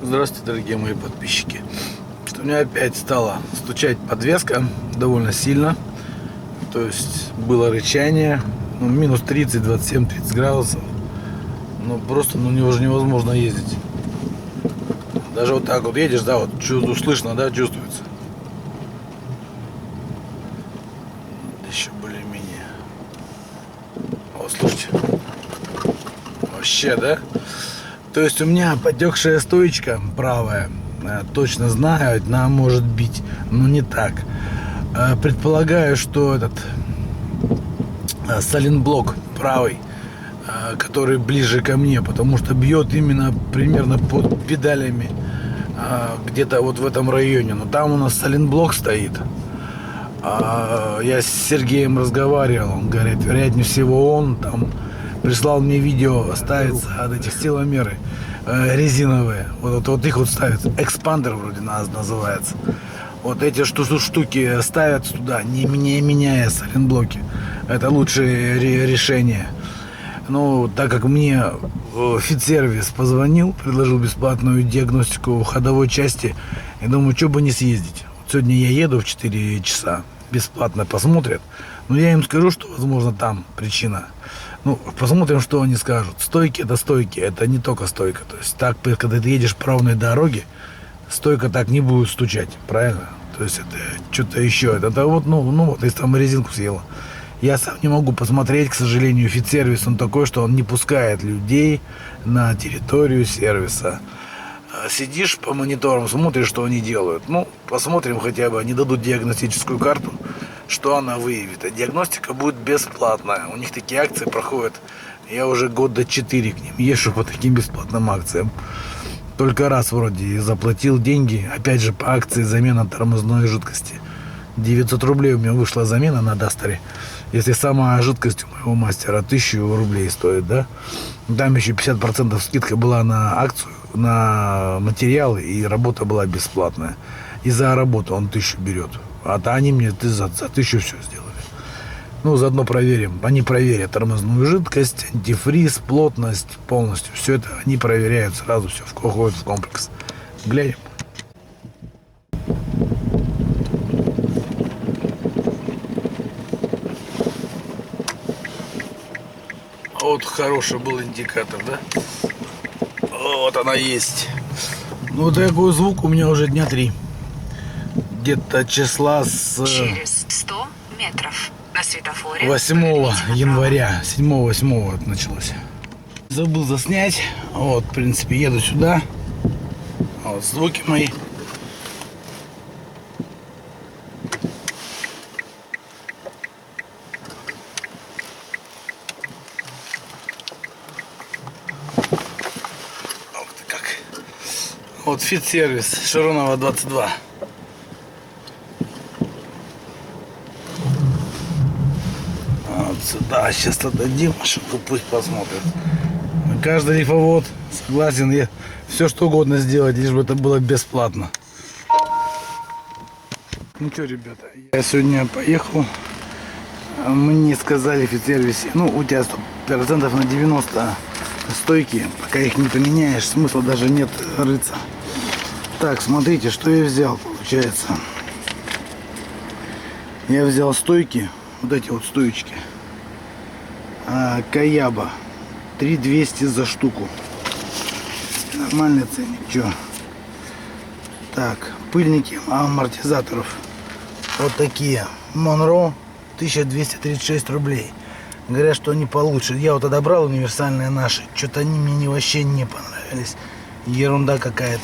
Здравствуйте, дорогие мои подписчики. У меня опять стала стучать подвеска довольно сильно. То есть было рычание, минус 30, 27, 30 градусов. Просто уже невозможно ездить. Даже вот так вот едешь, да, вот слышно, да, чувствуется. Еще более-менее. Вот, слушайте. Вообще, да? То есть у меня потекшая стоечка правая. Точно знаю, она может бить, но не так. Предполагаю, что этот сайлентблок правый, который ближе ко мне, потому что бьет именно примерно под педалями, где-то вот в этом районе. Но там у нас сайлентблок стоит. Я с Сергеем разговаривал, он говорит, вероятнее всего он там прислал мне видео, ставится от этих силомеры резиновые, вот их вот ставят, экспандер вроде называется. Вот эти штуки ставят туда, не меняя сайлентблоки. Это лучшее решение. Так как мне Фит-сервис позвонил, предложил бесплатную диагностику ходовой части, я думаю, что бы не съездить. Вот сегодня я еду в 4 часа, бесплатно посмотрят. Но я им скажу, что, возможно, там причина. Посмотрим, что они скажут. Стойки — это стойки, это не только стойка. То есть так, когда ты едешь по ровной дороге, стойка так не будет стучать, правильно? То есть это что-то еще. Это вот, если там резинку съела. Я сам не могу посмотреть, к сожалению, Фит-сервис, он такой, что он не пускает людей на территорию сервиса. Сидишь по мониторам, смотришь, что они делают. Посмотрим хотя бы, они дадут диагностическую карту, что она выявит. А диагностика будет бесплатная. У них такие акции проходят. Я уже года 4 к ним езжу по таким бесплатным акциям. Только раз вроде заплатил деньги. Опять же по акции замена тормозной жидкости. 900 рублей у меня вышла замена на Дастере. Если сама жидкость у моего мастера 1000 рублей стоит, да? Там еще 50% скидка была на акцию, на материалы, и работа была бесплатная. И за работу он 1000 берет. Они мне за 1000 все сделали. Заодно проверим. Они проверят тормозную жидкость, антифриз, плотность, полностью. Все это они проверяют сразу, все входит в комплекс. Глянем. Вот хороший был индикатор, да? Вот она есть. Такой звук у меня уже дня 3. Где-то числа с через 100 метров на светофоре 8 января, 7-8 это началось. Забыл заснять. Вот, в принципе, еду сюда. Вот звуки мои. Вот Фит-сервис, Широнова 22. Вот сюда сейчас отдадим машинку, пусть посмотрят. Каждый рифовод согласен, я все что угодно сделать, лишь бы это было бесплатно. Ребята, я сегодня поехал. Мне сказали в Фит-сервисе, у тебя 100% на 90 стойки, пока их не поменяешь, смысла даже нет рыться. Так, смотрите, что я взял, получается. Я взял стойки, вот эти вот стоечки. Каяба. 3200 за штуку. Нормальный ценник, что? Так, пыльники амортизаторов. Вот такие. Монро, 1236 рублей. Говорят, что они получше. Я вот отобрал универсальные наши. Что-то они мне вообще не понравились. Ерунда какая-то.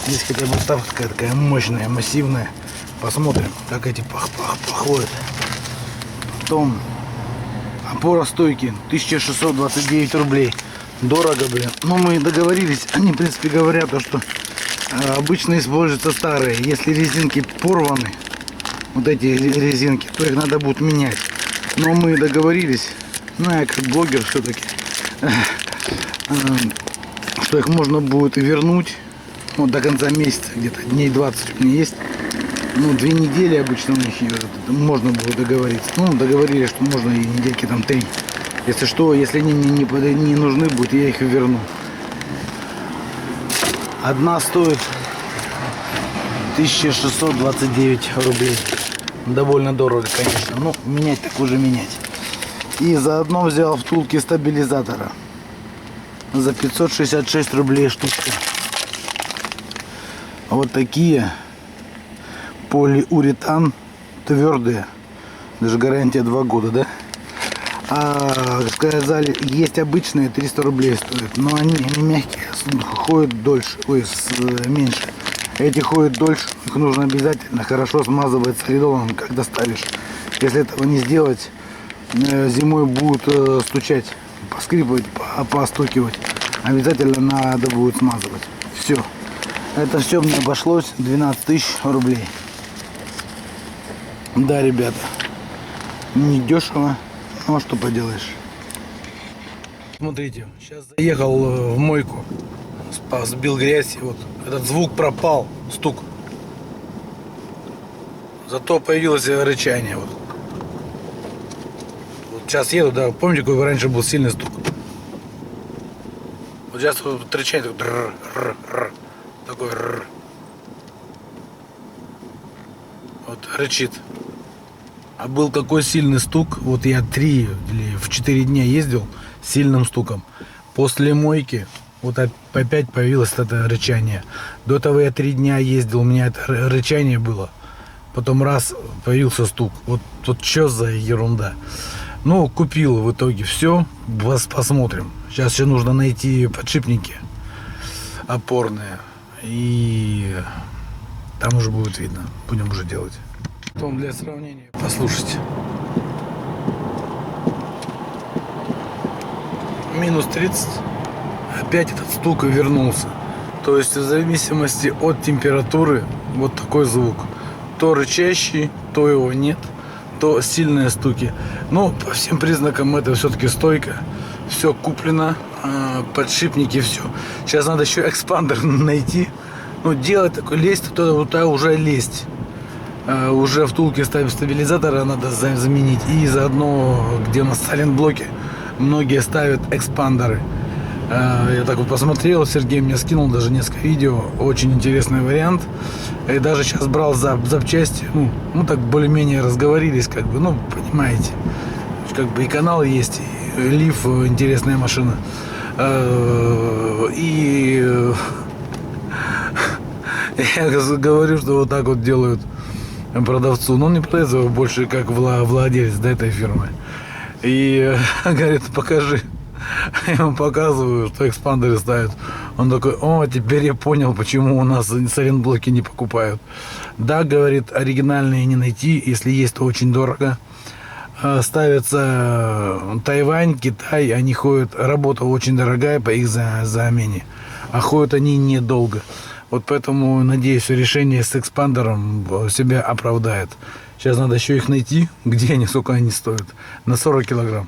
Здесь хотя бы вставка такая мощная, массивная. Посмотрим, как эти походят. Потом опора стойки 1629 рублей. Дорого, блин. Но мы договорились. Они, в принципе, говорят, что обычно используются старые. Если резинки порваны, вот эти резинки, то их надо будет менять. Но мы договорились, я как блогер все-таки, что их можно будет вернуть до конца месяца, где-то дней 20 у меня есть. 2 недели обычно у них можно будет договориться. Договорились, что можно и недельки 3. Если что, если они мне не нужны будут, я их верну. Одна стоит 1629 рублей. Довольно дорого, конечно. Ну, менять так уже менять. И заодно взял втулки стабилизатора. За 566 рублей штучка. Вот такие. Полиуретан. Твердые. Даже гарантия 2 года, да? А, сказали, есть обычные, 300 рублей стоят. Но они мягкие, ходят дольше. Ой, меньше. Эти ходят дольше. Их нужно обязательно хорошо смазывать солидолом, когда ставишь. Если этого не сделать, зимой будут стучать, поскрипывать, постукивать. Обязательно надо будет смазывать. Все. Это все мне обошлось 12 тысяч рублей. Да, ребята, не дешево, но что поделаешь. Смотрите, сейчас заехал в мойку, сбил грязь, и вот этот звук пропал, стук. Зато появилось рычание. Вот сейчас еду, да, помните, какой раньше был сильный стук? Вот сейчас вот рычание такой вот рычит. А был такой сильный стук, вот я 3 или в 4 дня ездил с сильным стуком. После мойки вот опять появилось это рычание. До этого я 3 дня ездил, у меня это рычание было. Потом раз появился стук. Вот что за ерунда. Ну, купил в итоге все. Посмотрим. Сейчас еще нужно найти подшипники опорные. И там уже будет видно. Будем уже делать. Потом для сравнения послушайте. Минус 30. Опять этот стук вернулся. То есть в зависимости от температуры вот такой звук. То рычащий, то его нет, то сильные стуки. Но по всем признакам это все-таки стойка. Все куплено, подшипники, все. Сейчас надо еще экспандер найти. Ну, делать такой, лезть туда уже лезть. Уже втулки стабилизатора надо заменить. И заодно, где на сайлент-блоке многие ставят экспандеры. Я так вот посмотрел, Сергей мне скинул даже несколько видео. Очень интересный вариант. И даже сейчас брал запчасти. Ну так более-менее разговорились, как бы, ну, понимаете. Как бы и канал есть, и Лиф, интересная машина. И я говорю, что вот так вот делают продавцу. Но он не продается, больше как владелец этой фирмы. И говорит, покажи. Я ему показываю, что экспандеры ставят. Он такой, о, теперь я понял, почему у нас сайлент-блоки не покупают. Да, говорит, оригинальные не найти, если есть, то очень дорого. Ставятся Тайвань, Китай, они ходят, работа очень дорогая по их замене, а ходят они недолго. Вот поэтому, надеюсь, решение с экспандером себя оправдает. Сейчас надо еще их найти, где они, сколько они стоят. На 40 килограмм.